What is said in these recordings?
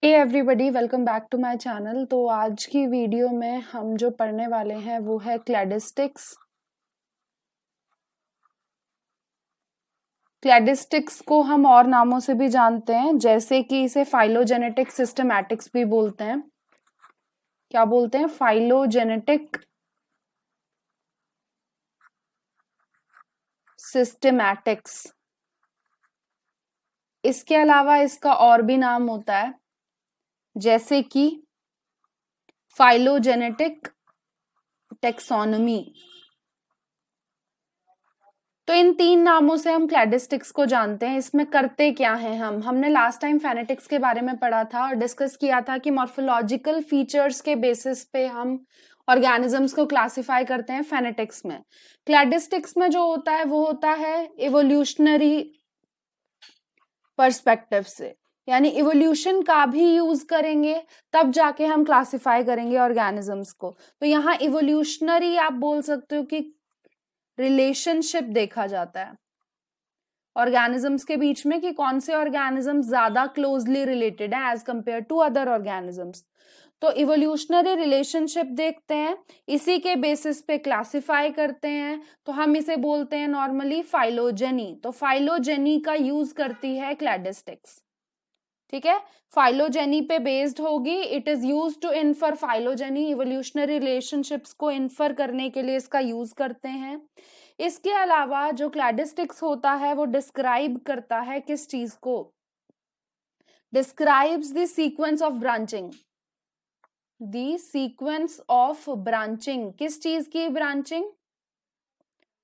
Hey everybody, welcome back to my channel. तो आज की वीडियो में हम जो पढ़ने वाले हैं वो है क्लैडिस्टिक्स। क्लैडिस्टिक्स को हम और नामों से भी जानते हैं, जैसे कि इसे फाइलोजेनेटिक सिस्टमैटिक्स भी बोलते हैं। क्या बोलते हैं? Phylogenetic systematics. इसके अलावा इसका और भी नाम होता है, जैसे कि फाइलोजेनेटिक टेक्सोनोमी। तो इन तीन नामों से हम क्लैडिस्टिक्स को जानते हैं। इसमें करते क्या हैं हमने लास्ट टाइम फेनेटिक्स के बारे में पढ़ा था और डिस्कस किया था कि मॉर्फोलॉजिकल फीचर्स के बेसिस पे हम ऑर्गेनिजम्स को क्लासिफाई करते हैं फेनेटिक्स में। क्लैडिस्टिक्स में जो होता है वो होता है इवोल्यूशनरी पर्सपेक्टिव से, यानी इवोल्यूशन का भी यूज करेंगे तब जाके हम क्लासिफाई करेंगे ऑर्गेनिजम्स को। तो यहाँ इवोल्यूशनरी आप बोल सकते हो कि रिलेशनशिप देखा जाता है ऑर्गेनिजम्स के बीच में कि कौन से ऑर्गेनिजम्स ज्यादा क्लोजली रिलेटेड है as compare to other organisms. तो इवोल्यूशनरी रिलेशनशिप देखते हैं, इसी के बेसिस पे क्लासिफाई करते हैं। तो हम इसे बोलते हैं नॉर्मली फाइलोजेनी। तो फाइलोजेनी का यूज करती है क्लैडिस्टिक्स। ठीक है, फाइलोजेनी पे बेस्ड होगी। It is use to infer phylogeny. Evolutionary relationships को इन्फर करने के लिए इसका यूज करते हैं। इसके अलावा जो क्लैडिस्टिक्स होता है वो डिस्क्राइब करता है किस चीज को? Describes the sequence of branching. The sequence of branching, किस चीज की ब्रांचिंग?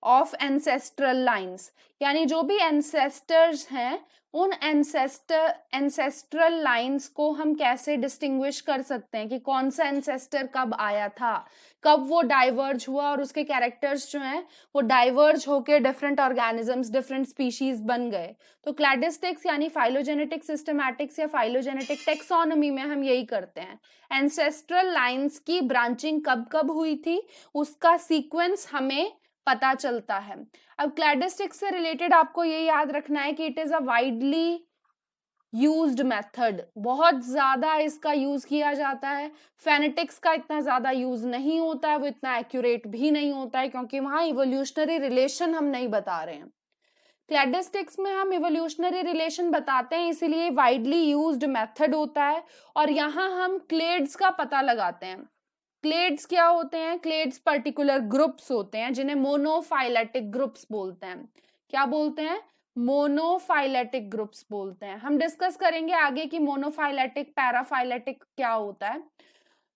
ऑफ एंसेस्ट्रल लाइंस, यानी जो भी एंसेस्टर्स हैं उन एंसेस्ट्रल लाइंस को हम कैसे डिस्टिंग्विश कर सकते हैं कि कौन सा एंसेस्टर कब आया था, कब वो डाइवर्ज हुआ और उसके कैरेक्टर्स जो हैं वो डाइवर्ज होके डिफरेंट ऑर्गेनिजम्स, डिफरेंट स्पीशीज बन गए। तो क्लैडिस्टिक्स यानी फाइलोजेनेटिक सिस्टमैटिक्स या फाइलोजेनेटिक टेक्सोनोमी में हम यही करते हैं। एंसेस्ट्रल लाइंस की ब्रांचिंग कब कब हुई थी उसका सीक्वेंस हमें पता चलता है। अब क्लैडिस्टिक्स से रिलेटेड आपको ये याद रखना है कि it is a widely used method. बहुत ज्यादा इसका यूज किया जाता है। फेनेटिक्स का इतना ज्यादा यूज नहीं होता है, वो इतना एक्यूरेट भी नहीं होता है क्योंकि वहां इवोल्यूशनरी रिलेशन हम नहीं बता रहे हैं। क्लैडिस्टिक्स में हम इवोल्यूशनरी रिलेशन बताते हैं, इसीलिए वाइडली यूज्ड मेथड होता है। और यहाँ हम क्लेड्स का पता लगाते हैं। क्लेड्स क्या होते हैं? क्लेड्स पर्टिकुलर ग्रुप्स होते हैं जिन्हें मोनोफाइलेटिक ग्रुप्स बोलते हैं। क्या बोलते हैं? मोनोफाइलेटिक ग्रुप्स बोलते हैं। हम डिस्कस करेंगे आगे कि मोनोफाइलेटिक, पैराफाइलेटिक क्या होता है।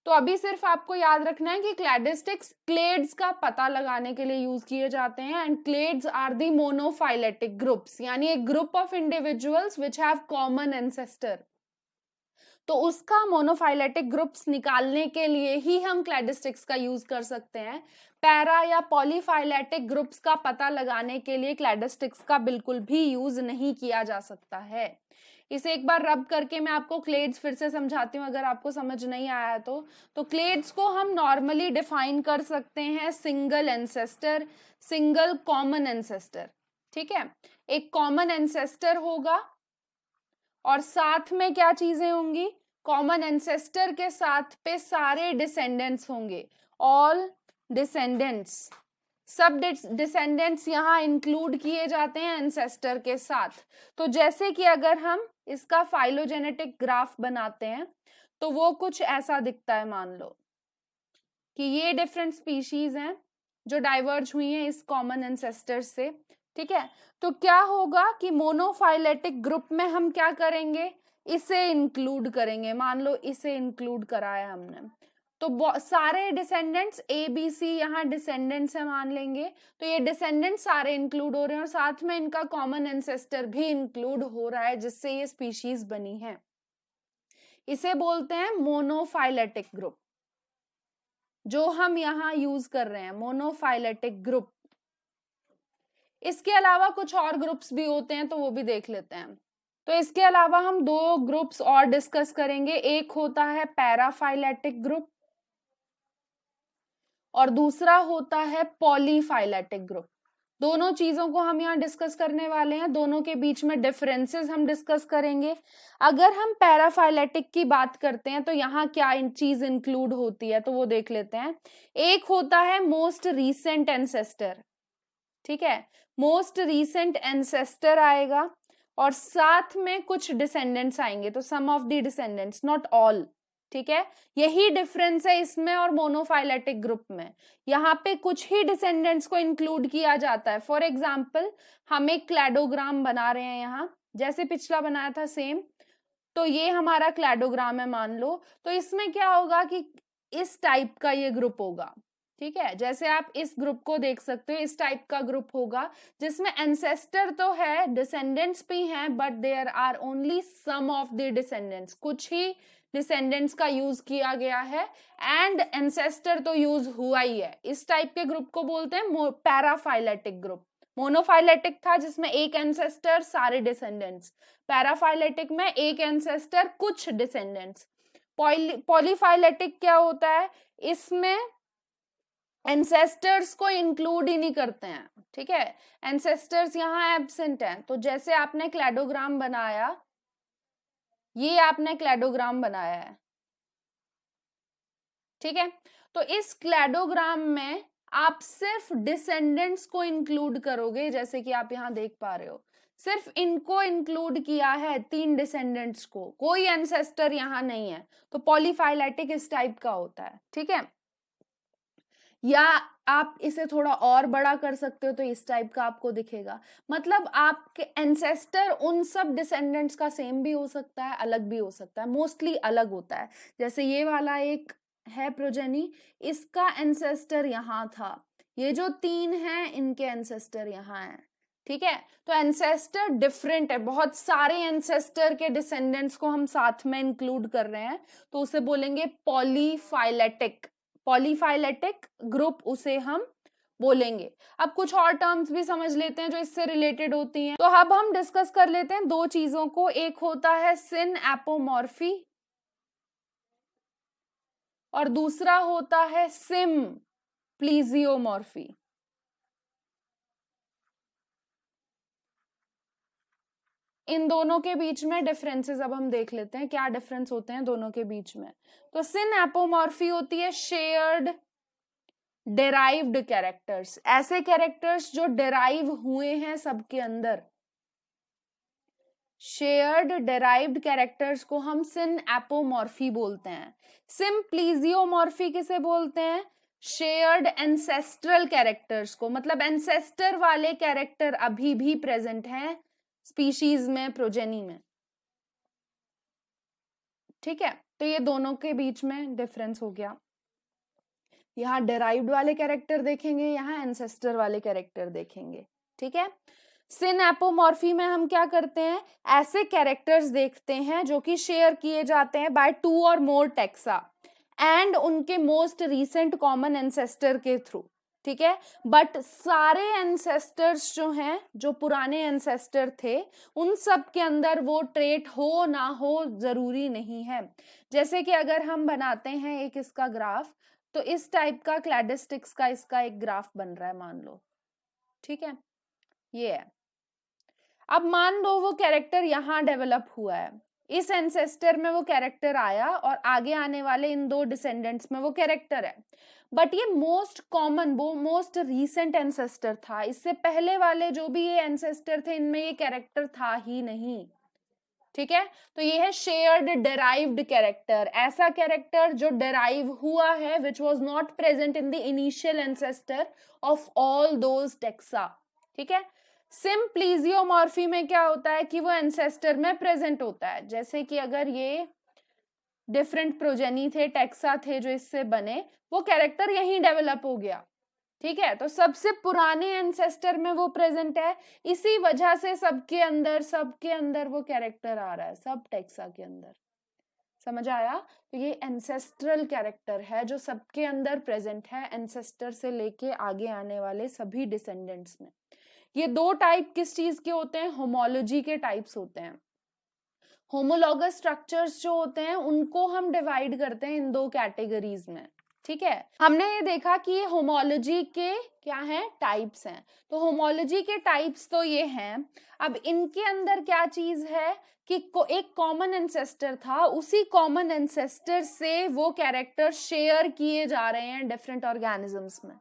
तो अभी सिर्फ आपको याद रखना है कि क्लैडिस्टिक्स क्लेड्स का पता लगाने के लिए यूज किए जाते हैं। And clades are the monophyletic groups, यानी एक group of individuals which have common ancestor. तो उसका मोनोफाइलेटिक ग्रुप्स निकालने के लिए ही हम क्लैडिस्टिक्स का यूज कर सकते हैं। पैरा या पॉलीफाइलेटिक ग्रुप्स का पता लगाने के लिए क्लैडिस्टिक्स का बिल्कुल भी यूज नहीं किया जा सकता है। इसे एक बार रब करके मैं आपको क्लेड्स फिर से समझाती हूँ अगर आपको समझ नहीं आया तो क्लेड्स को हम नॉर्मली डिफाइन कर सकते हैं single ancestor, single common ancestor. ठीक है, एक कॉमन एंसेस्टर होगा और साथ में क्या चीजें होंगी? कॉमन एंसेस्टर के साथ पे सारे डिसेंडेंट्स होंगे, ऑल डिसेंडेंट्स। सब डिसेंडेंट्स यहाँ इंक्लूड किए जाते हैं एंसेस्टर के साथ। तो जैसे कि अगर हम इसका फाइलोजेनेटिक ग्राफ बनाते हैं तो वो कुछ ऐसा दिखता है। मान लो कि ये डिफरेंट स्पीशीज हैं जो डाइवर्ज हुई हैं इस कॉमन एंसेस्टर से। ठीक है, तो क्या होगा कि मोनोफाइलेटिक ग्रुप में हम क्या करेंगे? इसे इंक्लूड करेंगे। मान लो इसे इंक्लूड कराया हमने तो सारे डिसेंडेंट्स ए बी सी यहाँ डिसेंडेंट्स है मान लेंगे। तो ये डिसेंडेंट्स सारे इंक्लूड हो रहे हैं और साथ में इनका कॉमन एंसेस्टर भी इंक्लूड हो रहा है जिससे ये स्पीशीज बनी है। इसे बोलते हैं मोनोफाइलेटिक ग्रुप, जो हम यहाँ यूज कर रहे हैं मोनोफाइलेटिक ग्रुप। इसके अलावा कुछ और ग्रुप्स भी होते हैं तो वो भी देख लेते हैं। तो इसके अलावा हम दो ग्रुप्स और डिस्कस करेंगे। एक होता है पैराफाइलेटिक ग्रुप और दूसरा होता है पॉलीफाइलेटिक ग्रुप। दोनों चीजों को हम यहाँ डिस्कस करने वाले हैं, दोनों के बीच में डिफरेंसेस हम डिस्कस करेंगे। अगर हम पैराफाइलेटिक की बात करते हैं तो यहाँ क्या चीज इंक्लूड होती है, तो वो देख लेते हैं। एक होता है मोस्ट रीसेंट एंसेस्टर, ठीक है, मोस्ट रीसेंट एंसेस्टर आएगा और साथ में कुछ डिसेंडेंट्स आएंगे, तो some of the descendants, not all, ठीक है। यही डिफरेंस है इसमें और मोनोफाइलेटिक ग्रुप में, यहाँ पे कुछ ही डिसेंडेंट्स को इंक्लूड किया जाता है। फॉर एग्जाम्पल हम एक क्लैडोग्राम बना रहे हैं यहाँ, जैसे पिछला बनाया था सेम, तो ये हमारा क्लैडोग्राम है मान लो। तो इसमें क्या होगा कि इस टाइप का ये ग्रुप होगा, ठीक है, जैसे आप इस ग्रुप को देख सकते हो, इस टाइप का ग्रुप होगा जिसमें एंसेस्टर तो है, डिसेंडेंट्स भी हैं, but there are only some of the descendants, कुछ ही डिसेंडेंट्स का यूज किया गया है एंड एंसेस्टर तो यूज हुआ ही है। इस टाइप के ग्रुप को बोलते हैं पैराफाइलेटिक ग्रुप। मोनोफाइलेटिक था जिसमें एक एंसेस्टर सारे डिसेंडेंट्स, पैराफाइलेटिक में एक एंसेस्टर कुछ डिसेंडेंट्स। पॉलीफाइलेटिक क्या होता है, इसमें एंसेस्टर्स को इंक्लूड ही नहीं करते हैं, ठीक है, एंसेस्टर्स यहाँ एब्सेंट हैं। तो जैसे आपने क्लैडोग्राम बनाया, ये आपने क्लैडोग्राम बनाया है, ठीक है, तो इस क्लैडोग्राम में आप सिर्फ डिसेंडेंट्स को इंक्लूड करोगे, जैसे कि आप यहाँ देख पा रहे हो, सिर्फ इनको इंक्लूड किया है, 3 डिसेंडेंट्स को, कोई एंसेस्टर यहाँ नहीं है। तो पॉलीफाइलेटिक इस टाइप का होता है, ठीक है। या आप इसे थोड़ा और बड़ा कर सकते हो तो इस टाइप का आपको दिखेगा, मतलब आपके एंसेस्टर उन सब डिसेंडेंट्स का सेम भी हो सकता है, अलग भी हो सकता है, मोस्टली अलग होता है। जैसे ये वाला एक है प्रोजेनी, इसका एंसेस्टर यहाँ था, ये जो 3 हैं इनके एंसेस्टर यहाँ हैं, ठीक है। तो एंसेस्टर डिफरेंट है, बहुत सारे एंसेस्टर के डिसेंडेंट्स को हम साथ में इंक्लूड कर रहे हैं, तो उसे बोलेंगे पॉलीफाइलेटिक। पॉलीफाइलेटिक ग्रुप उसे हम बोलेंगे। अब कुछ और टर्म्स भी समझ लेते हैं जो इससे रिलेटेड होती हैं। तो अब हम डिस्कस कर लेते हैं 2 चीजों को, एक होता है सिन एपोमॉर्फी और दूसरा होता है सिम प्लीजियोमॉर्फी। इन दोनों के बीच में डिफरेंसेस अब हम देख लेते हैं, क्या डिफरेंस होते हैं दोनों के बीच में। तो सिन एपोमॉर्फी होती है शेयर्ड डेराइव्ड कैरेक्टर्स, ऐसे कैरेक्टर्स जो डेराइव हुए हैं सबके अंदर, शेयर्ड डेराइव्ड कैरेक्टर्स को हम सिन एपोमॉर्फी बोलते हैं। सिम प्लीजियोमॉर्फी किसे बोलते हैं, शेयर्ड एंसेस्ट्रल कैरेक्टर्स को, मतलब एंसेस्टर वाले कैरेक्टर अभी भी प्रेजेंट हैं स्पीशीज में, प्रोजेनी में, ठीक है। तो ये दोनों के बीच में डिफरेंस हो गया, यहाँ डेराइव्ड वाले कैरेक्टर देखेंगे, यहाँ एंसेस्टर वाले कैरेक्टर देखेंगे, ठीक है। सिन एपोमॉर्फी में हम क्या करते हैं, ऐसे कैरेक्टर्स देखते हैं जो कि शेयर किए जाते हैं बाय 2 और मोर टेक्सा एंड उनके मोस्ट रीसेंट कॉमन एंसेस्टर के थ्रू, ठीक है। बट सारे एंसेस्टर्स जो हैं, जो पुराने एंसेस्टर थे, उन सब के अंदर वो ट्रेट हो ना हो जरूरी नहीं है। जैसे कि अगर हम बनाते हैं एक इसका ग्राफ, तो इस टाइप का क्लैडिस्टिक्स का इसका एक ग्राफ बन रहा है मान लो, ठीक है, ये है। अब मान लो वो कैरेक्टर यहाँ डेवलप हुआ है, इस एंसेस्टर में वो कैरेक्टर आया और आगे आने वाले इन 2 डिसेंडेंट्स में वो कैरेक्टर है, बट ये मोस्ट कॉमन, वो मोस्ट रीसेंट एंसेस्टर था, इससे पहले वाले जो भी ये एंसेस्टर थे इनमें ये कैरेक्टर था ही नहीं, ठीक है। तो ये है शेयर्ड डेराइव्ड कैरेक्टर, ऐसा कैरेक्टर जो डेराइव हुआ है which was not present in the initial ancestor of all those taxa, ठीक है। सिम प्लीजियोमॉर्फी में क्या होता है कि वो एंसेस्टर में प्रेजेंट होता है, जैसे कि अगर ये डिफरेंट प्रोजेनी थे, टेक्सा थे जो इससे बने, वो कैरेक्टर यहीं डेवलप हो गया, ठीक है। तो सबसे पुराने एंसेस्टर में वो प्रेजेंट है, इसी वजह से सबके अंदर वो कैरेक्टर आ रहा है, सब टेक्सा के अंदर, समझ आया। तो ये एंसेस्ट्रल कैरेक्टर है जो सबके अंदर प्रेजेंट है, एंसेस्टर से लेके आगे आने वाले सभी डिसेंडेंट्स में। ये 2 टाइप किस चीज के होते हैं, होमोलॉजी के टाइप्स होते हैं। होमोलॉगस स्ट्रक्चर्स जो होते हैं उनको हम डिवाइड करते हैं इन 2 कैटेगरीज में, ठीक है, हमने ये देखा कि ये होमोलॉजी के क्या हैं, टाइप्स हैं। तो होमोलॉजी के टाइप्स तो ये हैं। अब इनके अंदर क्या चीज है कि एक कॉमन एंसेस्टर था, उसी कॉमन एंसेस्टर से वो कैरेक्टर शेयर किए जा रहे हैं डिफरेंट ऑर्गेनिजम्स में।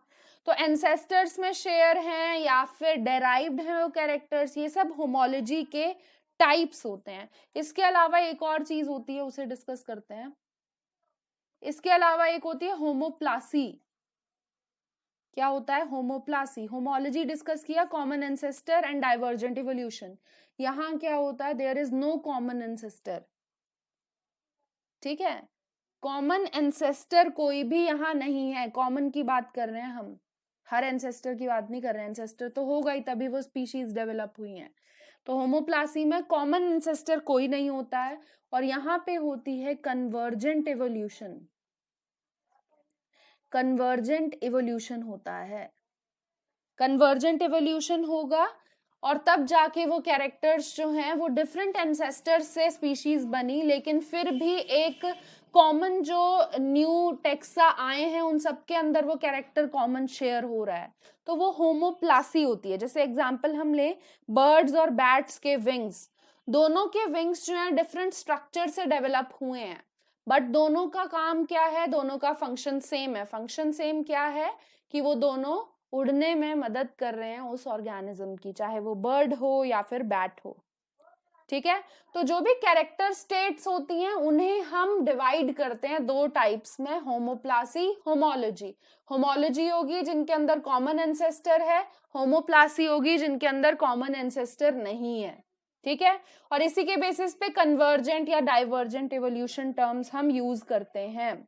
तो एंसेस्टर्स में शेयर हैं या फिर डेराइव्ड हैं वो कैरेक्टर्स, ये सब होमोलॉजी के टाइप्स होते हैं। इसके अलावा एक और चीज होती है, उसे डिस्कस करते हैं। इसके अलावा एक होती है होमोप्लासी। क्या होता है होमोप्लासी? होमोलॉजी डिस्कस किया, common ancestor and divergent evolution. यहां क्या होता है, there is no common ancestor. ठीक है, कॉमन एंसेस्टर कोई भी यहां नहीं है। कॉमन की बात कर रहे हैं हम, हर एंसेस्टर की बात नहीं कर रहे हैं। एंसेस्टर तो होगा ही, तभी वो स्पीशीज डेवलप हुई हैं। तो होमोप्लासी में कॉमन एंसेस्टर कोई नहीं होता है, और यहां पे होती है कन्वर्जेंट इवोल्यूशन। कन्वर्जेंट इवोल्यूशन होता है। कन्वर्जेंट इवोल्यूशन होगा और तब जाके वो कैरेक्टर्स जो हैं वो डिफरेंट एंसेस्टर्स से स्पीशीज बनी, लेकिन फिर भी एक कॉमन जो न्यू टेक्सा आए हैं उन सबके अंदर वो कैरेक्टर कॉमन शेयर हो रहा है, तो वो होमोप्लासी होती है। जैसे एग्जांपल हम ले बर्ड्स और बैट्स के विंग्स, दोनों के विंग्स जो हैं डिफरेंट स्ट्रक्चर से डेवलप हुए हैं, बट दोनों का काम क्या है, दोनों का फंक्शन सेम है। फंक्शन सेम क्या है कि वो दोनों उड़ने में मदद कर रहे हैं उस ऑर्गेनिज्म की, चाहे वो बर्ड हो या फिर बैट हो। ठीक है, तो जो भी कैरेक्टर स्टेट्स होती हैं उन्हें हम डिवाइड करते हैं दो टाइप्स में, होमोप्लासी, होमोलॉजी। होमोलॉजी होगी जिनके अंदर कॉमन एंसेस्टर है, होमोप्लासी होगी जिनके अंदर कॉमन एंसेस्टर नहीं है। ठीक है, और इसी के बेसिस पे कन्वर्जेंट या डाइवर्जेंट इवोल्यूशन टर्म्स हम यूज करते हैं।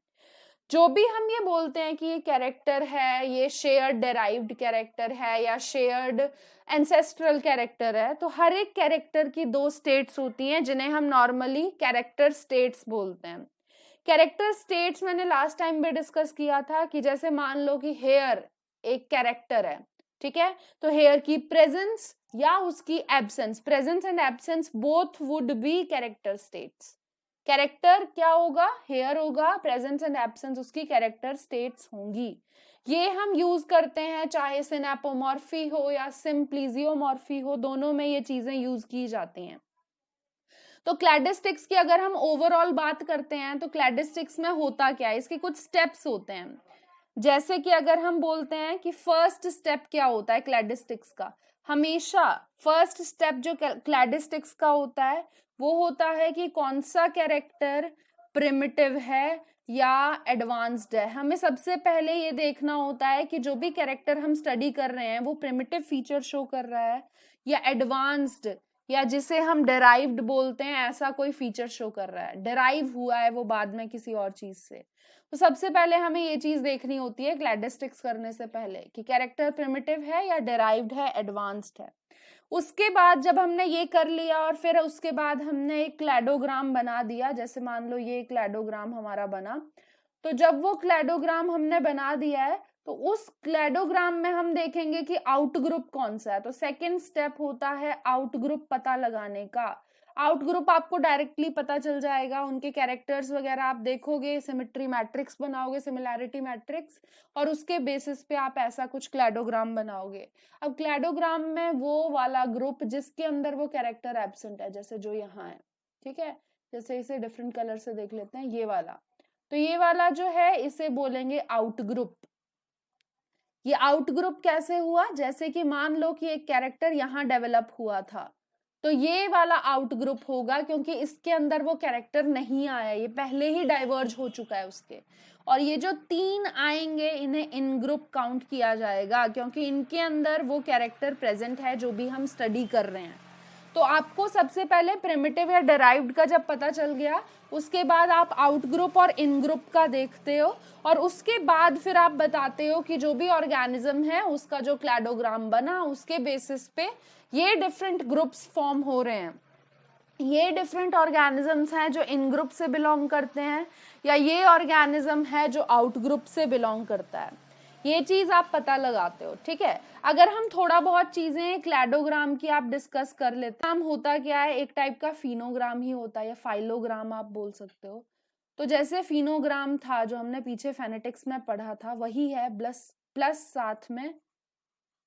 जो भी हम ये बोलते हैं कि ये कैरेक्टर है, ये शेयर्ड डेराइव्ड कैरेक्टर है या शेयर्ड एंसेस्ट्रल कैरेक्टर है, तो हर एक कैरेक्टर की दो स्टेट्स होती हैं जिन्हें हम नॉर्मली कैरेक्टर स्टेट्स बोलते हैं। कैरेक्टर स्टेट्स मैंने लास्ट टाइम भी डिस्कस किया था कि जैसे मान लो कि हेयर एक कैरेक्टर है, ठीक है, तो हेयर की प्रेजेंस या उसकी absence, presence and absence both would be character states. Character क्या होगा, हेयर होगा, प्रेजेंस एंड एब्सेंस उसकी कैरेक्टर स्टेट्स होंगी। ये हम यूज करते हैं चाहे सिनेपोमॉर्फी हो या सिंप्लीजियोमॉर्फी हो, दोनों में ये चीजें यूज की जाती हैं। तो क्लैडिस्टिक्स की अगर हम ओवरऑल बात करते हैं तो क्लैडिस्टिक्स में होता क्या है, इसके कुछ स्टेप्स होते हैं। जैसे कि अगर हम बोलते हैं कि फर्स्ट स्टेप क्या होता है क्लैडिस्टिक्स का, हमेशा फर्स्ट स्टेप जो क्लैडिस्टिक्स का होता है वो होता है कि कौन सा कैरेक्टर प्रिमिटिव है या एडवांस्ड है। हमें सबसे पहले ये देखना होता है कि जो भी कैरेक्टर हम स्टडी कर रहे हैं वो प्रिमिटिव फीचर शो कर रहा है या एडवांस्ड या जिसे हम डेराइव्ड बोलते हैं ऐसा कोई फीचर शो कर रहा है। डेराइव हुआ है वो बाद में किसी और चीज से। तो सबसे पहले हमें ये चीज देखनी होती है क्लैडिस्टिक्स करने से पहले कि कैरेक्टर प्रिमिटिव है या डेराइव्ड है, एडवांस्ड है। उसके बाद जब हमने ये कर लिया और फिर उसके बाद हमने एक क्लैडोग्राम बना दिया, जैसे मान लो ये क्लैडोग्राम हमारा बना, तो जब वो क्लैडोग्राम हमने बना दिया है तो उस क्लैडोग्राम में हम देखेंगे कि आउट ग्रुप कौन सा है। तो सेकेंड स्टेप होता है आउट ग्रुप पता लगाने का। आउट ग्रुप आपको डायरेक्टली पता चल जाएगा, उनके कैरेक्टर्स वगैरह आप देखोगे, सिमेट्री मैट्रिक्स बनाओगे, सिमिलैरिटी मैट्रिक्स, और उसके बेसिस पे आप ऐसा कुछ क्लैडोग्राम बनाओगे। अब क्लैडोग्राम में वो वाला ग्रुप जिसके अंदर वो कैरेक्टर एब्सेंट है, जैसे जो यहाँ है, ठीक है, जैसे इसे डिफरेंट कलर से देख लेते हैं, ये वाला, तो ये वाला जो है इसे बोलेंगे आउट ग्रुप। ये आउट ग्रुप कैसे हुआ, जैसे कि मान लो कि एक कैरेक्टर यहाँ डेवलप हुआ था, तो ये वाला आउट ग्रुप होगा क्योंकि इसके अंदर वो कैरेक्टर नहीं आया, ये पहले ही डाइवर्ज हो चुका है उसके। और ये जो तीन आएंगे इन्हें इन ग्रुप काउंट किया जाएगा क्योंकि इनके अंदर वो कैरेक्टर प्रेजेंट है जो भी हम स्टडी कर रहे हैं। तो आपको सबसे पहले प्रिमिटिव या डेराइव्ड का जब पता चल गया, उसके बाद आप आउट ग्रुप और इन ग्रुप का देखते हो, और उसके बाद फिर आप बताते हो कि जो भी ऑर्गेनिज्म है उसका जो क्लैडोग्राम बना उसके बेसिस पे ये डिफरेंट ग्रुप्स फॉर्म हो रहे हैं। ये डिफरेंट ऑर्गेनिजम्स हैं जो इन ग्रुप से बिलोंग करते हैं या ये ऑर्गेनिज्म है जो आउट ग्रुप से बिलोंग करता है, ये चीज आप पता लगाते हो। ठीक है, अगर हम थोड़ा बहुत चीजें क्लैडोग्राम की आप डिस्कस कर लेते हैं, होता क्या है, एक टाइप का फिनोग्राम ही होता है या फाइलोग्राम आप बोल सकते हो। तो जैसे फिनोग्राम था जो हमने पीछे फेनेटिक्स में पढ़ा था, वही है, प्लस साथ में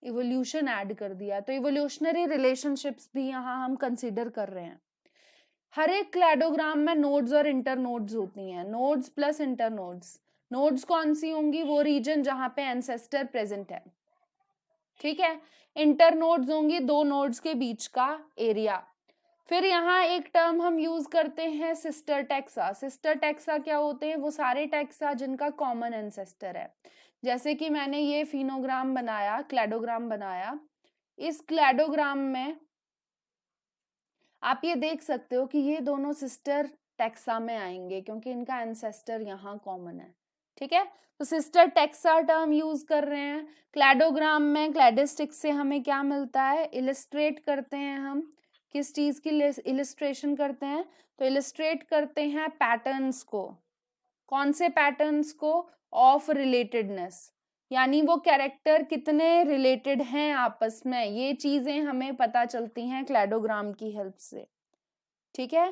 इवोल्यूशन ऐड कर दिया। तो इवोल्यूशनरी रिलेशनशिप्स भी यहाँ हम कंसिडर कर रहे हैं। हर एक क्लैडोग्राम में नोड्स और इंटरनोड्स होती हैं, नोड्स प्लस इंटरनोड्स। नोड्स कौन सी होंगी? वो रीजन जहां पे एंसेस्टर प्रेजेंट है, ठीक है। इंटरनोड्स होंगी दो नोड्स के बीच का एरिया। फिर यहाँ एक टर्म हम यूज करते हैं सिस्टर टैक्सा। सिस्टर टैक्सा क्या होते हैं? वो सारे टैक्सा जिनका कॉमन एंसेस्टर है। जैसे कि मैंने ये फिनोग्राम बनाया, क्लैडोग्राम बनाया, इस क्लैडोग्राम में आप ये देख सकते हो कि ये दोनों सिस्टर टैक्सा में आएंगे क्योंकि इनका एंसेस्टर यहाँ कॉमन है, ठीक है। तो सिस्टर टैक्सा टर्म यूज कर रहे हैं। क्लैडोग्राम में क्लैडिस्टिक्स से हमें क्या मिलता है? इलिस्ट्रेट करते हैं हम, किस चीज की इलिस्ट्रेशन करते हैं? तो इलिस्ट्रेट करते हैं पैटर्न्स को। कौन से पैटर्न्स को? ऑफ रिलेटेडनेस, यानी वो कैरेक्टर कितने रिलेटेड हैं आपस में, ये चीजें हमें पता चलती हैं क्लैडोग्राम की हेल्प से, ठीक है।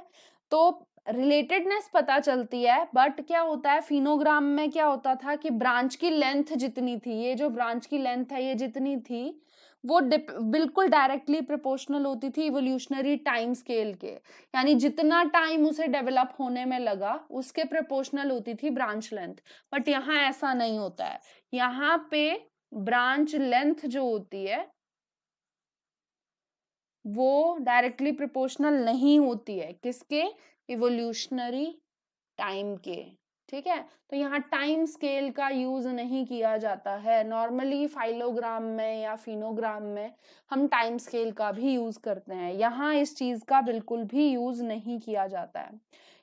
तो रिलेटेडनेस पता चलती है, बट क्या होता है फिनोग्राम में, क्या होता था कि ब्रांच की लेंथ जितनी थी, ये जो ब्रांच की लेंथ है ये जितनी थी, वो बिल्कुल डायरेक्टली प्रोपोर्शनल होती थी इवोल्यूशनरी टाइम स्केल के, यानी जितना टाइम उसे डेवलप होने में लगा उसके प्रोपोर्शनल होती थी ब्रांच लेंथ। बट यहाँ ऐसा नहीं होता है, यहाँ पे ब्रांच लेंथ जो होती है वो डायरेक्टली प्रोपोर्शनल नहीं होती है, किसके? इवोल्यूशनरी टाइम के, ठीक है। तो यहाँ टाइम स्केल का यूज नहीं किया जाता है। नॉर्मली फाइलोग्राम में या फिनोग्राम में हम टाइम स्केल का भी यूज करते हैं, यहाँ इस चीज का बिल्कुल भी यूज नहीं किया जाता है।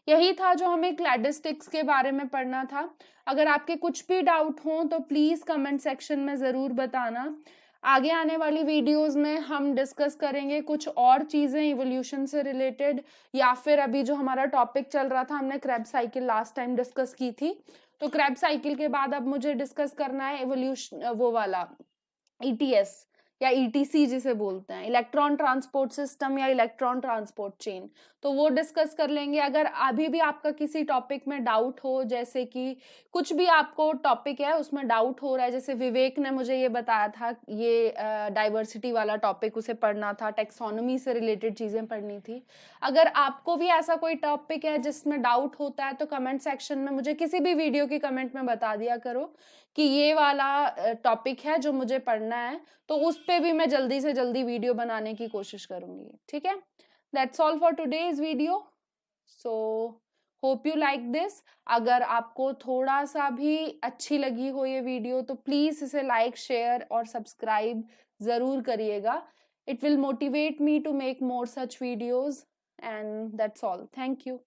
यही था जो हमें क्लैडिस्टिक्स के बारे में पढ़ना था। अगर आपके कुछ भी डाउट हो तो प्लीज कमेंट सेक्शन में जरूर बताना। आगे आने वाली वीडियोस में हम डिस्कस करेंगे कुछ और चीजें इवोल्यूशन से रिलेटेड, या फिर अभी जो हमारा टॉपिक चल रहा था, हमने Krebs cycle last time discuss की थी, तो क्रेब्स साइकिल के बाद अब मुझे डिस्कस करना है इवोल्यूशन, वो वाला ETS या ETC जिसे बोलते हैं, इलेक्ट्रॉन ट्रांसपोर्ट सिस्टम या इलेक्ट्रॉन ट्रांसपोर्ट चेन, तो वो डिस्कस कर लेंगे। अगर अभी भी आपका किसी टॉपिक में डाउट हो, जैसे कि कुछ भी आपको टॉपिक है उसमें डाउट हो रहा है, जैसे विवेक ने मुझे ये बताया था, ये डाइवर्सिटी वाला टॉपिक उसे पढ़ना था, टेक्सोनोमी से रिलेटेड चीजें पढ़नी थी। अगर आपको भी ऐसा कोई टॉपिक है जिसमें डाउट होता है तो कमेंट सेक्शन में मुझे किसी भी वीडियो की कमेंट में बता दिया करो कि ये वाला टॉपिक है जो मुझे पढ़ना है, तो उस पे भी मैं जल्दी से जल्दी वीडियो बनाने की कोशिश करूंगी, ठीक है। That's all for today's video, so hope you like this. अगर आपको थोड़ा सा भी अच्छी लगी हो ये वीडियो तो प्लीज इसे लाइक, शेयर और सब्सक्राइब जरूर करिएगा। It will motivate me to make more such videos, and that's all. Thank you.